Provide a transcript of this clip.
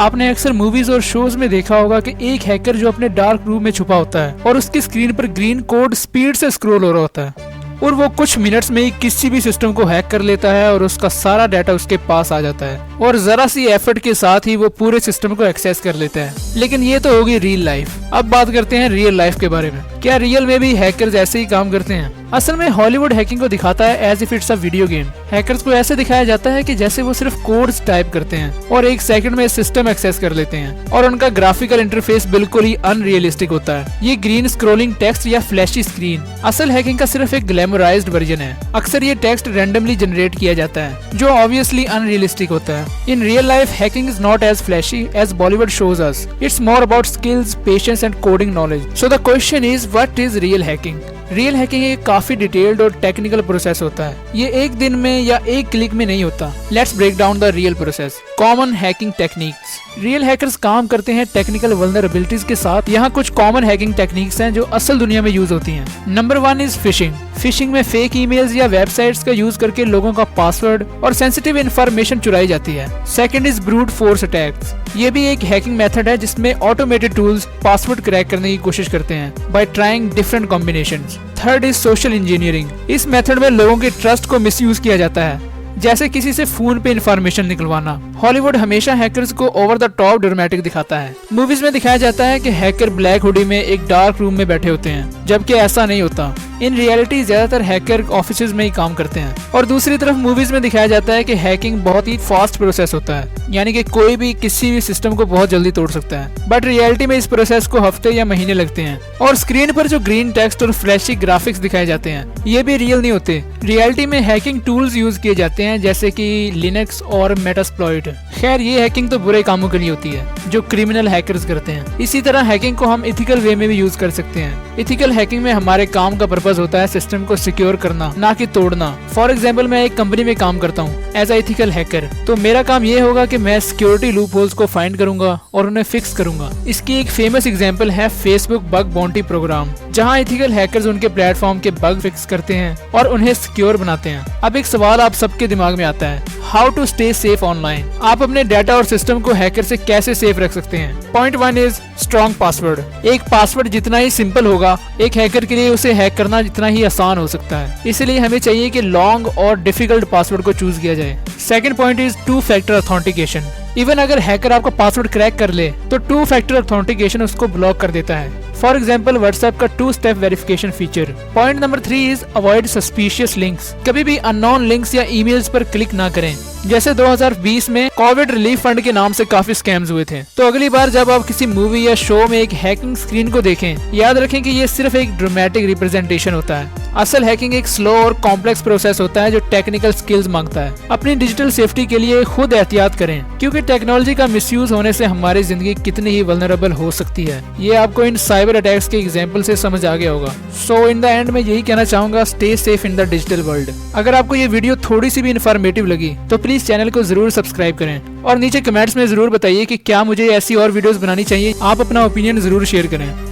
आपने अक्सर मूवीज और शोज में देखा होगा कि एक हैकर जो अपने डार्क रूम में छुपा होता है और उसकी स्क्रीन पर ग्रीन कोड स्पीड से स्क्रॉल हो रहा होता है और वो कुछ मिनट्स में ही किसी भी सिस्टम को हैक कर लेता है और उसका सारा डाटा उसके पास आ जाता है और जरा सी एफर्ट के साथ ही वो पूरे सिस्टम को एक्सेस कर लेता है। लेकिन ये तो होगी रियल लाइफ। अब बात करते हैं रियल लाइफ के बारे में। क्या रियल में भी हैकर्स ऐसे ही काम करते हैं? असल में हॉलीवुड हैकिंग को दिखाता है as if it's a video game. Hackers को ऐसे दिखाया जाता है कि जैसे वो सिर्फ कोड्स टाइप करते हैं और एक सेकंड में सिस्टम एक्सेस कर लेते हैं और उनका ग्राफिकल इंटरफेस बिल्कुल ही अनरियलिस्टिक होता है। ये ग्रीन स्क्रोलिंग टेक्स्ट या फ्लैशी स्क्रीन असल हैकिंग का सिर्फ एक ग्लैमराइज्ड वर्जन है। अक्सर ये टेक्स्ट रैंडमली जनरेट किया जाता है जो ऑब्वियसली अनरियलिस्टिक होता है। In real life hacking is not as flashy as Bollywood shows us. It's more about skills, patience and coding knowledge. So the question is what is real hacking? Real hacking एक काफी detailed और technical process होता है। ये एक दिन में या एक क्लिक में नहीं होता। Let's break down the real process. Common hacking techniques. Real hackers काम करते हैं टेक्निकल वल्नरेबिलिटीज के साथ। यहाँ कुछ कॉमन हैकिंग टेक्निक्स हैं जो असल दुनिया में यूज होती हैं। Number 1 is fishing. फिशिंग में फेक ईमेल्स या वेबसाइट्स का यूज करके लोगों का पासवर्ड और सेंसिटिव इंफॉर्मेशन चुराई जाती है। Second is brute force attacks. ये भी एक हैकिंग मेथड है जिसमें ऑटोमेटेड टूल्स पासवर्ड क्रैक करने की कोशिश करते हैं bye trying different combinations. Third is social engineering. इस मेथड में लोगों के ट्रस्ट को मिसयूज किया जाता है, जैसे किसी से फोन पे इंफॉर्मेशन निकलवाना। हॉलीवुड हमेशा हैकर्स को ओवर द टॉप ड्रामेटिक दिखाता है। मूवीज में दिखाया जाता है कि हैकर ब्लैक हुडी में एक डार्क रूम में बैठे होते हैं, जबकि ऐसा नहीं होता। इन रियलिटी ज्यादातर हैकर ऑफिसेज में ही काम करते हैं। और दूसरी तरफ मूवीज में दिखाया जाता है कि हैकिंग बहुत ही फास्ट प्रोसेस होता है, यानी कि कोई भी किसी भी सिस्टम को बहुत जल्दी तोड़ सकता है। बट रियलिटी में इस प्रोसेस को हफ्ते या महीने लगते हैं। और स्क्रीन पर जो ग्रीन टेक्स्ट और फ्लैशी ग्राफिक्स दिखाए जाते हैं ये भी रियल नहीं होते। रियलिटी में हैकिंग टूल्स यूज किए जाते हैं जैसे कि लिनक्स और मेटास्प्लॉइट। खैर ये हैकिंग तो बुरे कामों के लिए होती है जो क्रिमिनल हैकर्स करते हैं। इसी तरह हैकिंग को हम इथिकल वे में भी यूज कर सकते हैं। इथिकल हैकिंग में हमारे काम का पर्पस होता है सिस्टम को सिक्योर करना, ना कि तोड़ना। फॉर एग्जाम्पल मैं एक कंपनी में काम करता हूँ एज अ इथिकल हैकर, तो मेरा काम ये होगा कि मैं सिक्योरिटी लूप होल्स को फाइंड करूंगा और उन्हें फिक्स करूंगा। इसकी एक फेमस एग्जाम्पल है फेसबुक बग बाउंटी प्रोग्राम, जहाँ इथिकल हैकर्स उनके प्लेटफॉर्म के बग फिक्स करते हैं और उन्हें सिक्योर बनाते हैं। अब एक सवाल आप सबके दिमाग में आता है, how to stay safe online? आप अपने डाटा और सिस्टम को हैकर से कैसे सेफ रख सकते हैं? Point 1 is strong password. एक पासवर्ड जितना ही सिंपल होगा, एक हैकर के लिए उसे हैक करना जितना ही आसान हो सकता है। इसलिए हमें चाहिए कि लॉन्ग और डिफिकल्ट पासवर्ड को चूज किया जाए। Second point is 2 factor authentication. Even अगर हैकर आपका पासवर्ड क्रैक कर ले तो 2 फैक्टर ऑथेंटिकेशन उसको ब्लॉक कर देता है। फॉर एग्जाम्पल व्हाट्सएप का 2 step verification feature. Point number 3 is avoid suspicious links. कभी भी अननोन लिंक्स या ईमेल्स पर क्लिक ना करें। जैसे 2020 में कोविड रिलीफ फंड के नाम से काफी स्कैम्स हुए थे। तो अगली बार जब आप किसी मूवी या शो में एक हैकिंग स्क्रीन को देखें, याद रखें कि ये सिर्फ एक ड्रामेटिक रिप्रेजेंटेशन होता है। असल हैकिंग एक स्लो और कॉम्प्लेक्स प्रोसेस होता है जो टेक्निकल स्किल्स मांगता है। अपनी डिजिटल सेफ्टी के लिए खुद एहतियात करें, क्योंकि टेक्नोलॉजी का मिसयूज होने से हमारी जिंदगी कितनी ही वल्नरेबल हो सकती है। ये आपको इन साइबर अटैक्स के एग्जाम्पल से समझ आ गया होगा। सो इन द एंड मैं यही कहना चाहूंगा, stay safe in the digital world. अगर आपको ये वीडियो थोड़ी सी भी इन्फॉर्मेटिव लगी तो प्लीज चैनल को जरूर सब्सक्राइब करें और नीचे कमेंट्स में जरूर बताइए कि क्या मुझे ऐसी और वीडियोस बनानी चाहिए। आप अपना ओपिनियन जरूर शेयर करें।